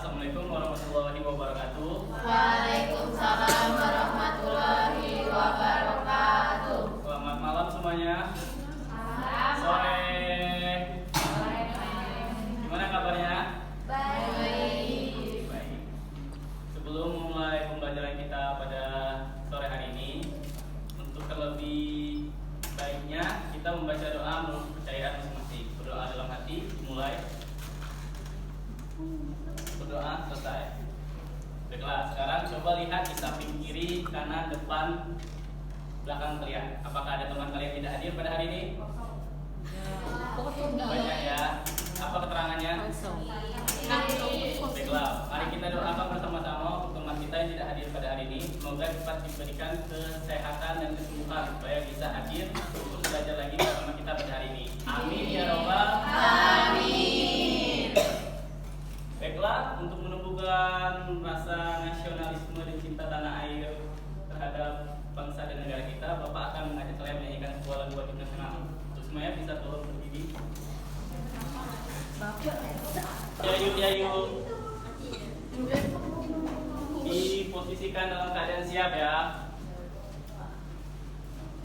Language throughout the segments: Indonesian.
Assalamualaikum warahmatullahi wabarakatuh. Waalaikumsalam warahmatullahi wabarakatuh. Selamat malam semuanya. Sore. Gimana kabarnya? Baik. Baik. Sebelum memulai pembelajaran kita pada sore hari ini, untuk terlebih baiknya kita membaca doa menurut kepercayaan masing-masing. Berdoa dalam hati dimulai. Berdoa selesai. Baiklah, sekarang coba lihat di samping kiri, kanan, depan, belakang kalian. Apakah ada teman kalian tidak hadir pada hari ini? Banyak ya. Apa keterangannya? Baiklah, mari kita doakan bersama-sama untuk teman kita yang tidak hadir pada hari ini. Semoga cepat diberikan kesehatan dan kesembuhan supaya bisa hadir untuk belajar lagi bersama kita pada hari ini. Amin ya robbal Amin. Baiklah, untuk menumbuhkan rasa nasionalisme dan cinta tanah air terhadap bangsa dan negara kita, Bapak akan mengajak kalian menyanyikan sebuah lagu wajib nasional. Untuk semuanya bisa tolong berdiri. Yayu. Diposisikan dalam keadaan siap ya.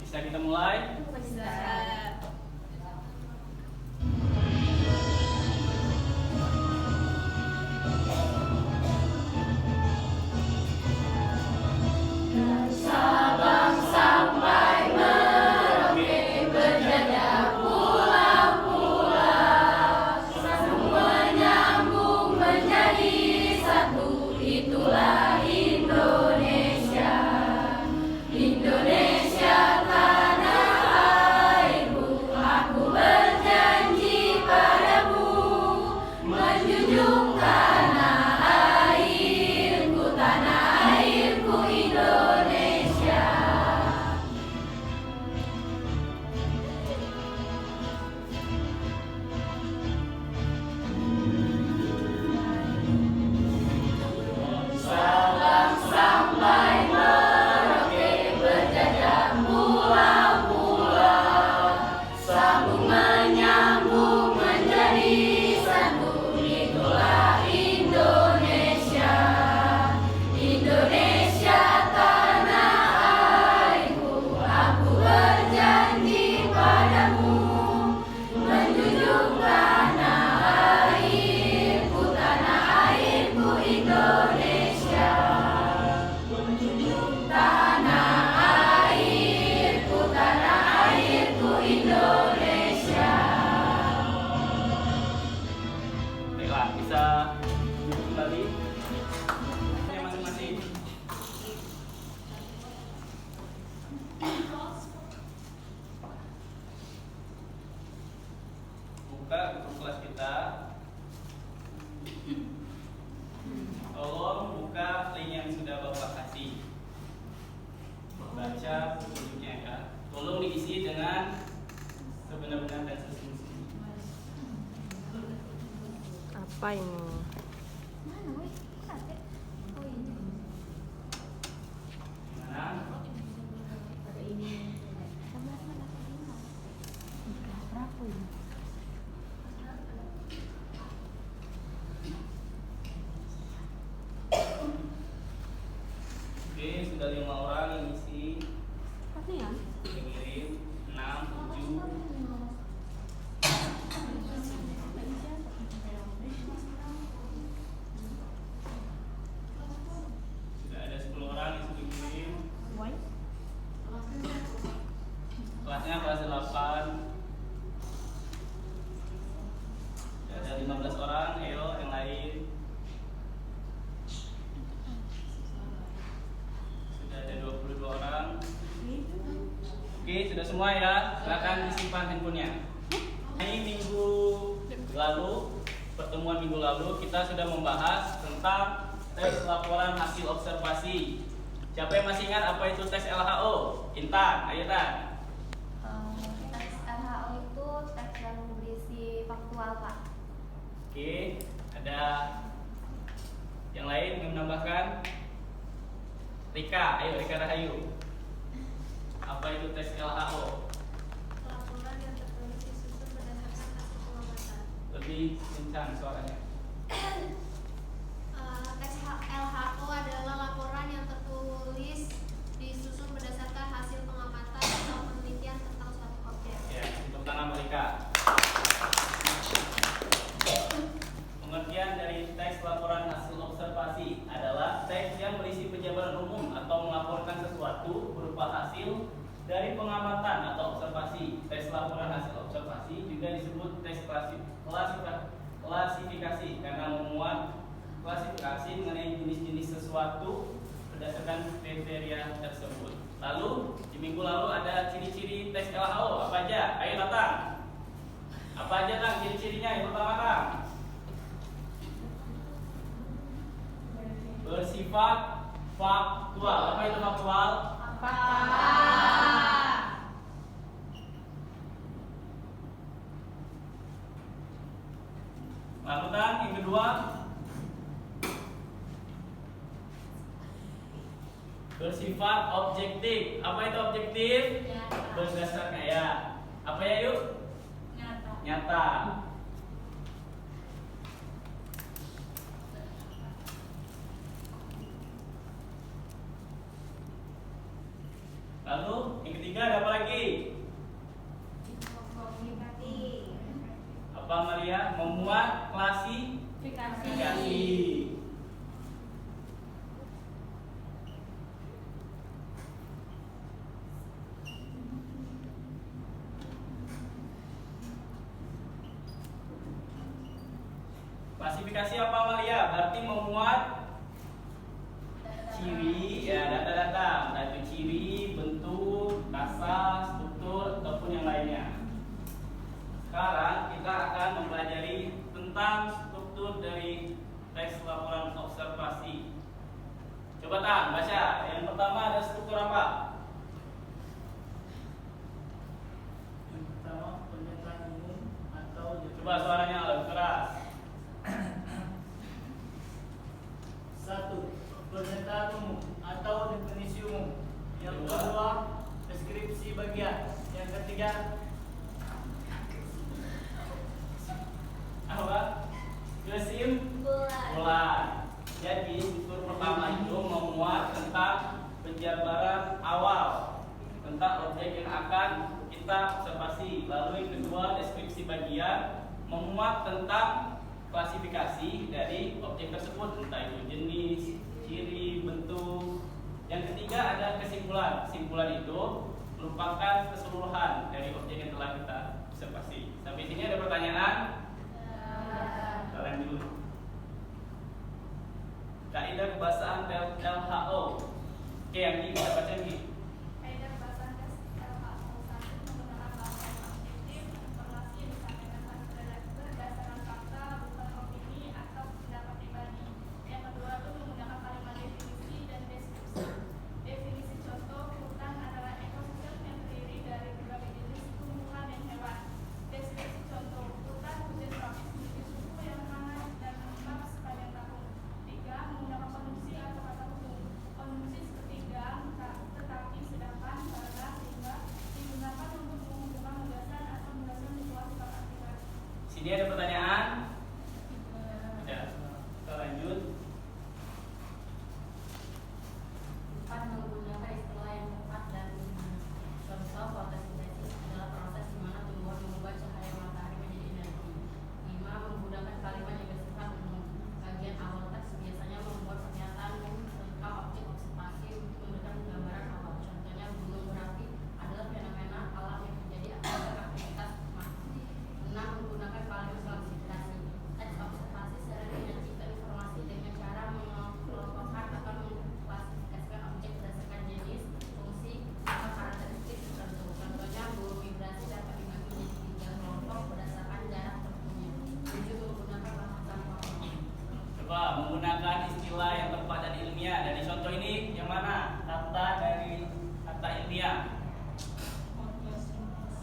Bisa kita mulai? Sabang sampai Merauke berjajah pulau-pulau, sambung menyambung menjadi satu, itulah Indonesia. Indonesia tanah airku, aku berjanji padamu, menjunjung tanah airku Indonesia. Sabang sampai Merauke berjajah pulau-pulau, sambung menyambung menjadi satu, itulah Indonesia. Indonesia tanah airku, aku berjanji padamu, menjunjung tanah airku Indonesia. Menjunjung tanah airku Indonesia. Baiklah, bisa duduk kembali. Masing-masing. Buka buku kelas kita. Tolong buka link yang sudah Bapak kasih. Baca petunjuknya ya. Tolong diisi dengan sebenar-benar dan sesungguhnya. Apa ini? Mana? Oke, sudah 5 orang yang isi. Yang ngirim 6, 7. Sudah ada 10 orang yang sudah ngirim. Kelasnya kelas 8. Sudah ada 15 orang. Ayo yang lain. Sudah ada 22 orang. Oke, sudah semua ya. Silakan disimpan handphonenya. Ini minggu lalu, pertemuan minggu lalu kita sudah membahas tentang tes laporan hasil observasi. Siapa yang masih ingat apa itu tes LHO? Intan, ayo Tan. Tes LHO itu tes yang berisi faktual, Pak. Oke, ada yang lain yang menambahkan? Rika, ayo Rika Rahayu. Apa itu tes LHO? Laporan yang tertulis disusun berdasarkan hasil pengamatan. Lebih kencang suaranya. sesuatu berdasarkan kriteria tersebut. Lalu di minggu lalu ada ciri-ciri tes LHO apa aja? Ayo datang. Apa aja Tang ciri-cirinya? Yang pertama Tang, bersifat faktual. Apa itu faktual? Lalu Tang, yang kedua, bersifat objektif. Apa itu objektif? Berdasarkan ya. Apa ya yuk? Nyata. Lalu yang ketiga ada apa lagi? Apa Maria? Memuat klasifikasi. Klasifikasi apa Maria? Berarti memuat ciri, ya data-data, yaitu ciri, bentuk, rasa, struktur ataupun yang lainnya. Sekarang kita akan mempelajari tentang struktur dari teks laporan observasi. Coba Tang, baca. Yang pertama ada struktur apa? Yang pertama, pernyataan umum atau Coba suaranya lebih keras. 1. Pernyataan umum atau definisi umum. Yang Kedua. kedua, deskripsi bagian. Yang ketiga, Apa? Kesimpulan. Jadi struktur pertama itu memuat tentang penjabaran awal tentang objek yang akan kita observasi. Lalu yang kedua, deskripsi bagian, memuat tentang klasifikasi dari objek tersebut, entah itu jenis, ciri, bentuk. Yang ketiga ada kesimpulan. Kesimpulan itu merupakan keseluruhan dari objek yang telah kita observasi. Sampai sini ada pertanyaan? Kita lanjut. Kaidah kebahasaan LHO. Oke, yang ini kita baca nih. Kaidah kebahasaan tes LHO 1 menggunakan bahasa yang objektif, informasi yang disampaikan berdasarkan fakta, bukan opini atau pendapat pribadi. Yang kedua itu menggunakan kalimat definisi dan deskripsi. Definisi contoh, hutan adalah ekosistem yang terdiri dari berbagai jenis tumbuhan dan hewan. Deskripsi contoh, hutan hujan tropis memiliki suhu yang hangat dan lembab sepanjang tahun. 3. Menggunakan konjungsi atau kata hubung. Konjungsi seperti dan, tetapi, sedangkan, karena, sehingga digunakan untuk menghubungkan menegaskan atau menjelaskan sebuah sifat akibat. Sini ada pertanyaan? Tidak. Kita lanjut. 4. Menggunakan istilah yang tepat dan contoh fotosintesis adalah proses di mana tumbuhan mengubah cahaya matahari menjadi energi. 5. Menggunakan kalimat yang bersifat umum. Bagian awal teks biasanya membuat pernyataan tentang objek observasi untuk memberikan gambaran awal. Contohnya, gunung berapi adalah fenomena alam yang terjadi akibat aktivitas manusia. 6. Menggunakan kalimat klasifikasi. Teks observasi sering menyajikan informasi dengan cara mengelompokkan atau mengklasifikasikan objek berdasarkan jenis, fungsi, atau karakteristik tertentu. Contohnya, burung migrasi dapat dibagi menjadi 3 kelompok berdasarkan jarak tempuhnya. 7. Menggunakan bahasa formal. Coba menggunakan istilah yang tepat dan ilmiah. Dari contoh ini yang mana? Kata dari kata ilmiah.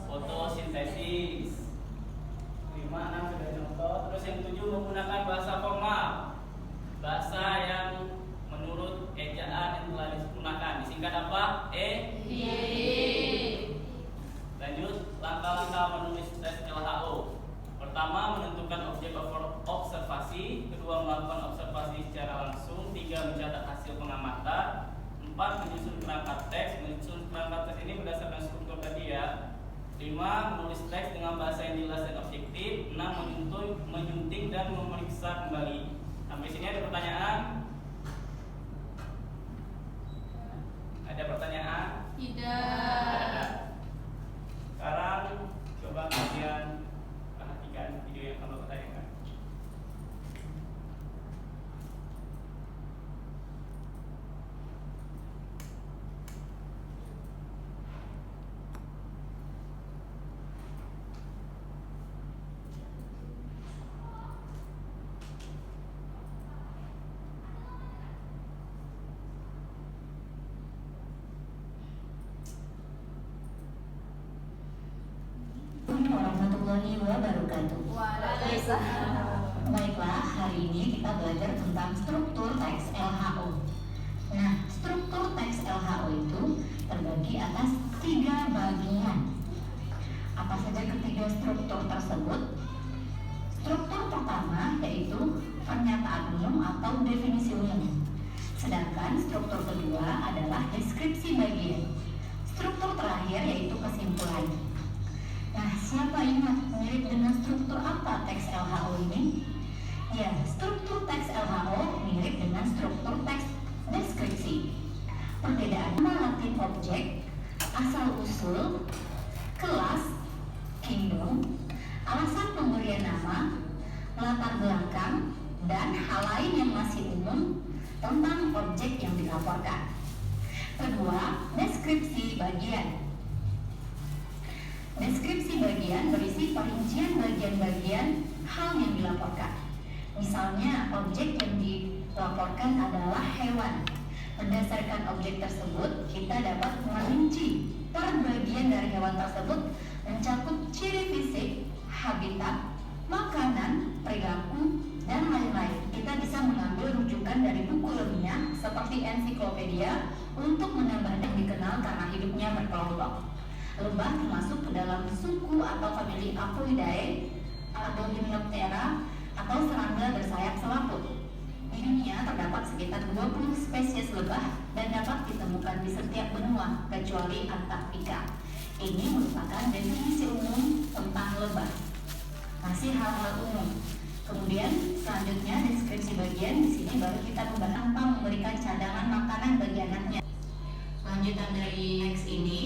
Fotosintesis. 5, 6 sudah contoh. Terus yang 7 menggunakan bahasa formal. Bahasa yang menurut ejaan yang telah digunakan. Disingkat apa? Lanjut, langkah-langkah menulis tes LHO. Pertama, menentukan objek observasi. Kedua, melakukan observasi secara langsung. 3, mencatat hasil pengamatan. 4, menyusun kerangka teks. Menyusun kerangka teks ini berdasarkan struktur tadi ya. 5, menulis teks dengan bahasa yang jelas dan objektif. 6, menyunting dan memeriksa kembali. Sampai sini ada pertanyaan? Ada pertanyaan? Ada. Sekarang coba kalian perhatikan video yang akan Bapak tayangkan. warahmatullahi wabarakatuh. Baiklah, hari ini kita belajar tentang struktur teks LHO. Nah, struktur teks LHO itu terbagi atas 3 bagian. Apa saja ketiga struktur tersebut? Struktur pertama yaitu pernyataan umum atau definisi umum. Sedangkan struktur kedua adalah deskripsi bagian. Struktur terakhir yaitu kesimpulan. Nah, siapa ingat mirip dengan struktur apa teks LHO ini? Ya, struktur teks LHO mirip dengan struktur teks deskripsi. Perbedaan Latin objek, asal-usul, kelas, kingdom, alasan pemberian nama, latar belakang, dan hal lain yang masih umum tentang objek yang dilaporkan. Kedua, deskripsi bagian. Deskripsi bagian berisi perincian bagian-bagian hal yang dilaporkan. Misalnya, objek yang dilaporkan adalah hewan. Berdasarkan objek tersebut, kita dapat merinci per bagian dari hewan tersebut mencakup ciri fisik, habitat, makanan, perilaku, dan lain-lain. Kita bisa mengambil rujukan dari buku ilmiah seperti ensiklopedia untuk menambah yang dikenal karena hidupnya berkelompok. Lebah termasuk ke dalam suku atau famili Apoidae atau Hymenoptera atau serangga bersayap selaput. Di dunia terdapat sekitar 20 spesies lebah dan dapat ditemukan di setiap benua kecuali Antartika. Ini merupakan definisi umum tentang lebah. Masih hal-hal umum. Kemudian selanjutnya deskripsi bagian, di sini baru kita membahas tanpa memberikan cadangan makanan bagi anaknya. Lanjutan dari teks ini,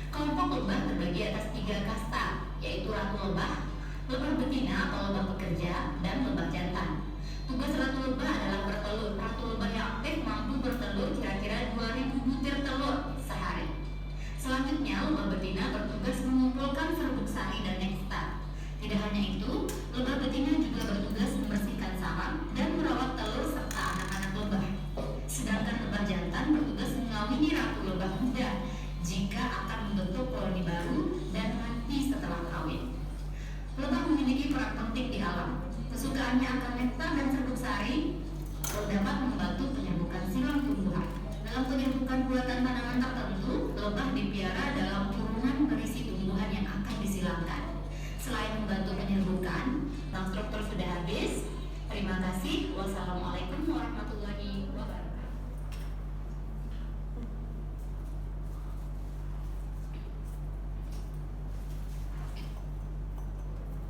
kelompok lebah terbagi atas 3 kasta, yaitu ratu lebah, lebah betina atau lebah pekerja, dan lebah jantan. Tugas ratu lebah adalah bertelur. Ratu lebah yang aktif mampu bertelur kira-kira 2000 butir telur sehari. Selanjutnya, lebah betina bertugas mengumpulkan serbuk sari dan nektar. Tidak hanya itu, lebah betina juga bertugas membersihkan sarang dan merawat telur serta anak-anak lebah. Sedangkan lebah jantan bertugas mengawini ratu lebah muda jika akan membentuk koloni baru dan mati setelah kawin. Lebah memiliki peran penting di alam. Kesukaannya akan nektar dan serbuk sari dapat membantu penyerbukan silang tumbuhan. Dalam penyerbukan bulatan tanaman tertentu, lebah dipiara dalam kurungan berisi tumbuhan yang akan disilangkan. Selain membantu penyerbukan, struktur sudah habis. Terima kasih. Wassalamualaikum warahmatullahi wabarakatuh.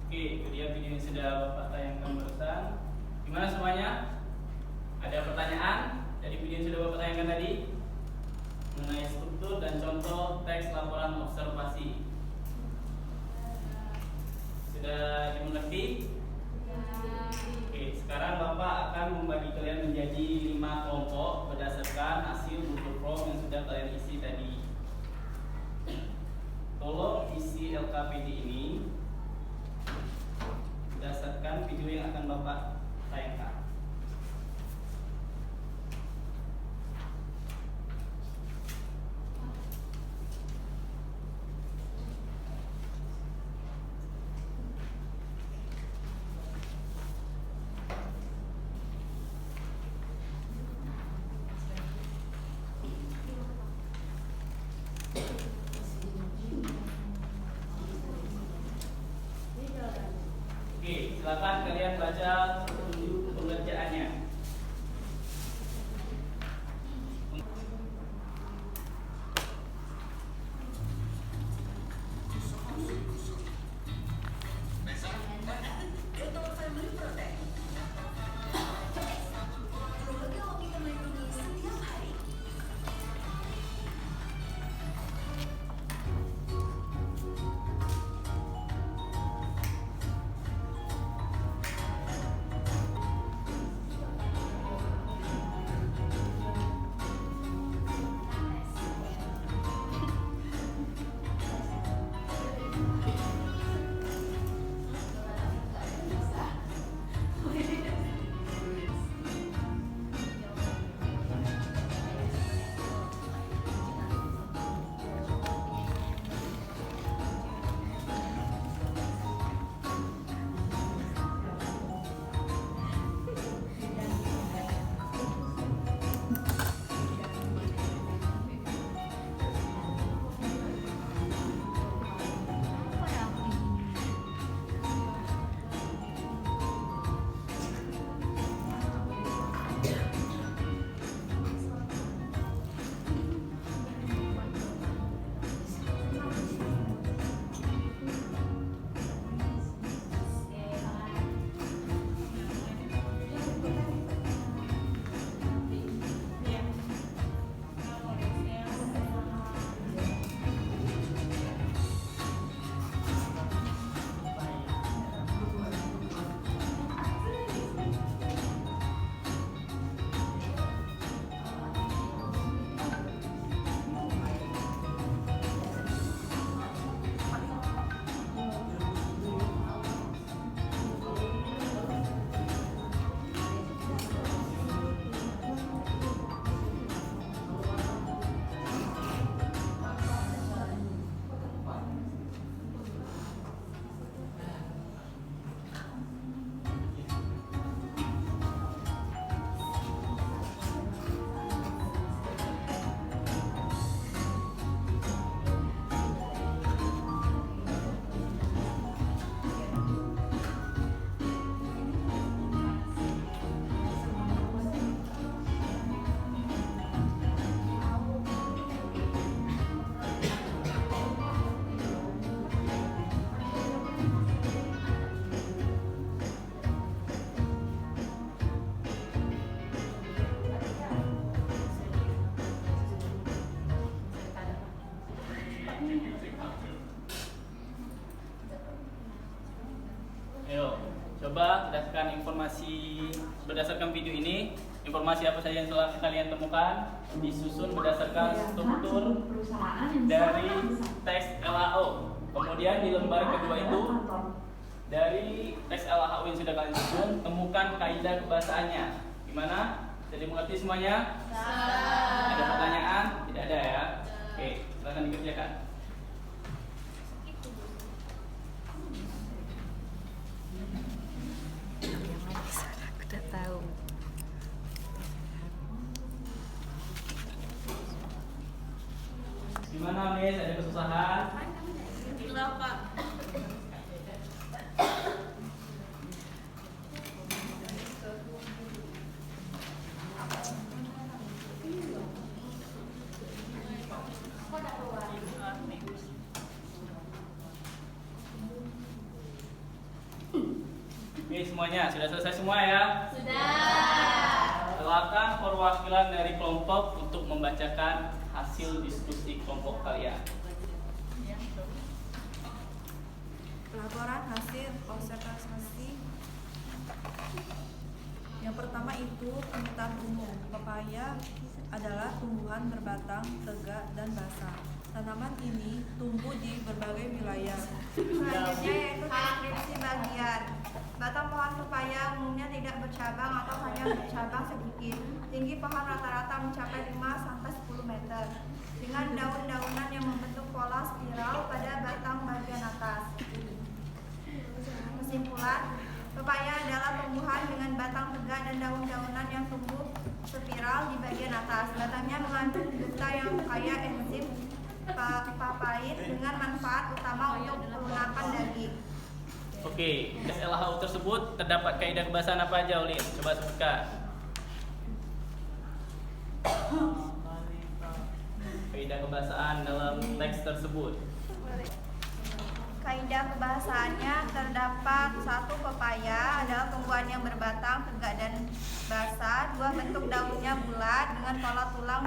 Oke, itu dia video yang sudah Bapak tayangkan barusan. Gimana semuanya? Ada pertanyaan dari video yang sudah Bapak tayangkan tadi? Mengenai struktur dan contoh teks laporan observasi. Sudah dimengerti? Oke, sekarang Bapak akan membagi kalian menjadi 5 kelompok berdasarkan hasil Google Form yang sudah kalian isi tadi. Tolong isi LKPD ini berdasarkan video yang akan Bapak tayangkan. Oke, silakan kalian baca petunjuk pengerjaannya. Coba berdasarkan video ini, informasi apa saja yang telah kalian temukan disusun berdasarkan struktur dari teks LHO. Kemudian di lembar kedua itu, dari teks LHO yang sudah kalian susun, temukan kaidah kebahasaannya. Gimana? Jadi mengerti semuanya? Ada pertanyaan? Tidak ada ya? Oke, silakan dikerjakan. Udah tahu. Gimana, Miss? Ada kesusahan? Enggak, Pak. Miss, semuanya sudah selesai semua ya? Sudah. Silakan perwakilan dari kelompok untuk membacakan hasil diskusi kelompok kalian. Laporan hasil observasi. Yang pertama itu pengetahuan umum. Pepaya adalah tumbuhan berbatang tegak dan basah. Tanaman ini tumbuh di berbagai wilayah. Selanjutnya yaitu deskripsi bagian. Batang pohon pepaya umumnya tidak bercabang atau hanya bercabang sedikit. Tinggi pohon rata-rata mencapai 5-10 meter. Dengan daun-daunan yang membentuk pola spiral pada batang bagian atas. Kesimpulan, pepaya adalah tumbuhan dengan batang tegak dan daun-daunan yang tumbuh spiral di bagian atas. Batangnya mengandung duta yang kaya enzim papain dengan manfaat utama untuk pelunakan daging. Oke, tes LHO tersebut terdapat kaidah kebahasan apa aja, Ulin? Coba sebutkan. Kaidah kebahasaan dalam teks tersebut. Kaidah kebahasaannya terdapat 1. Pepaya adalah tumbuhan yang berbatang tegak dan basah. 2. Bentuk daunnya bulat dengan pola tulang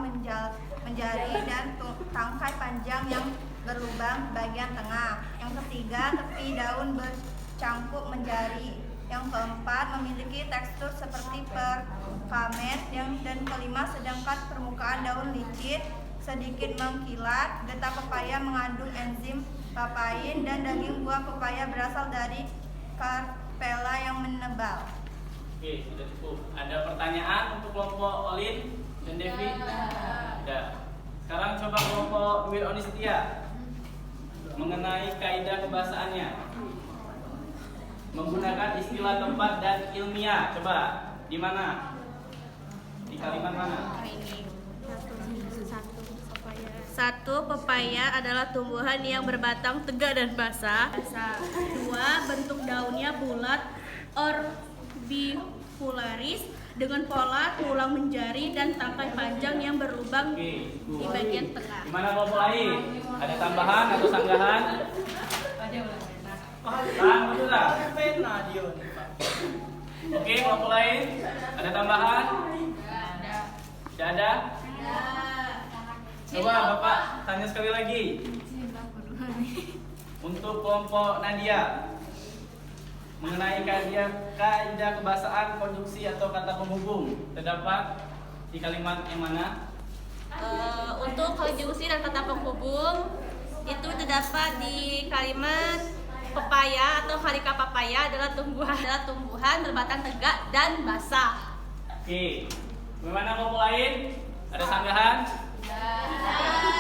menjari dan tangkai panjang yang berlubang di bagian tengah. Yang ketiga, tepi daun bercangkuk menjari. Yang keempat, memiliki tekstur seperti perkamen. Dan kelima, sedangkan permukaan daun licin sedikit mengkilat. Getah pepaya mengandung enzim papain dan daging buah pepaya berasal dari karpela yang menebal. Oke, sudah cukup. Ada pertanyaan untuk kelompok Olin dan Devi? Tidak. Sekarang coba kelompok Dwi Onistia mengenai kaidah kebahasaannya. Menggunakan istilah tempat dan ilmiah. Coba di mana? Di kalimat mana? 1. Pepaya adalah tumbuhan yang berbatang tegak dan basah. 2. Bentuk daunnya bulat orbicularis dengan pola tulang menjari dan tangkai panjang yang berlubang Oke, di bagian tengah. Di mana kelompok lain? Ada tambahan atau sanggahan? Sudah. Pena dia. Oke, kelompok lain? Ada tambahan? Tidak ada? Coba Bapak tanya sekali lagi. Untuk kelompok Nadia, mengenai kaidah kebahasaan konjungsi atau kata penghubung terdapat di kalimat yang mana? Untuk konjungsi dan kata penghubung itu terdapat di kalimat pepaya atau harika papaya adalah tumbuhan berbatang tegak dan basah. Oke, bagaimana kelompok lain? Ada sanggahan?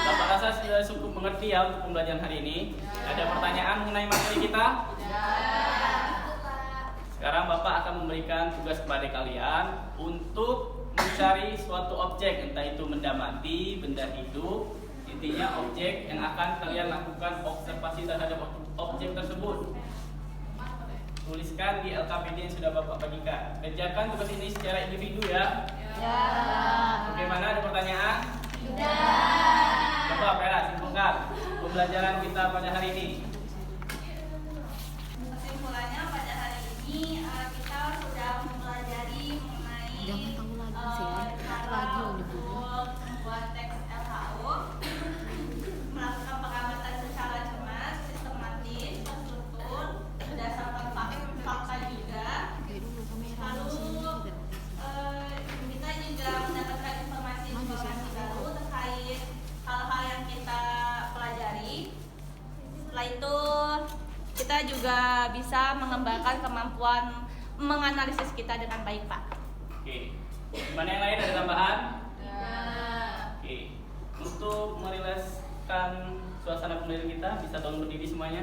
Bapak rasa sudah cukup mengerti ya untuk pembelajaran hari ini. Ada pertanyaan mengenai materi kita? Sekarang Bapak akan memberikan tugas kepada kalian untuk mencari suatu objek, entah itu benda mati, benda hidup. Intinya objek yang akan kalian lakukan observasi terhadap objek tersebut. Tuliskan di LKPD yang sudah Bapak bagikan. Kerjakan tugas ini secara individu ya. Bagaimana, ada pertanyaan? Coba Vera simpulkan pembelajaran kita pada hari ini. Kesimpulannya pada hari ini kita sudah mempelajari mengenai cara membuat teks LHO, melakukan pengamatan secara cermat, sistematis, terstruktur, berdasarkan fakta juga, bisa mengembangkan kemampuan menganalisis kita dengan baik, Pak. Oke. Gimana yang lain, ada tambahan? Oke. Untuk merilekskan suasana pembelajaran kita, bisa tolong berdiri semuanya.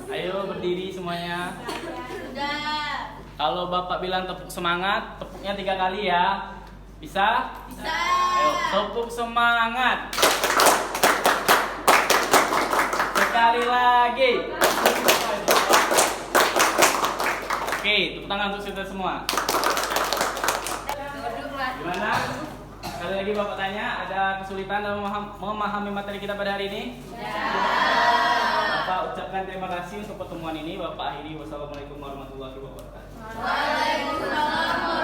Ayo berdiri semuanya. Kalau Bapak bilang tepuk semangat, tepuknya 3 kali ya. Bisa? Bisa. Ayo, tepuk semangat. Sekali lagi. Oke, tepuk tangan untuk kita semua. Gimana? Sekali lagi Bapak tanya, ada kesulitan dalam memahami materi kita pada hari ini? Bapak ucapkan terima kasih untuk pertemuan ini. Bapak akhiri. Wassalamualaikum warahmatullahi wabarakatuh. Waalaikumsalam.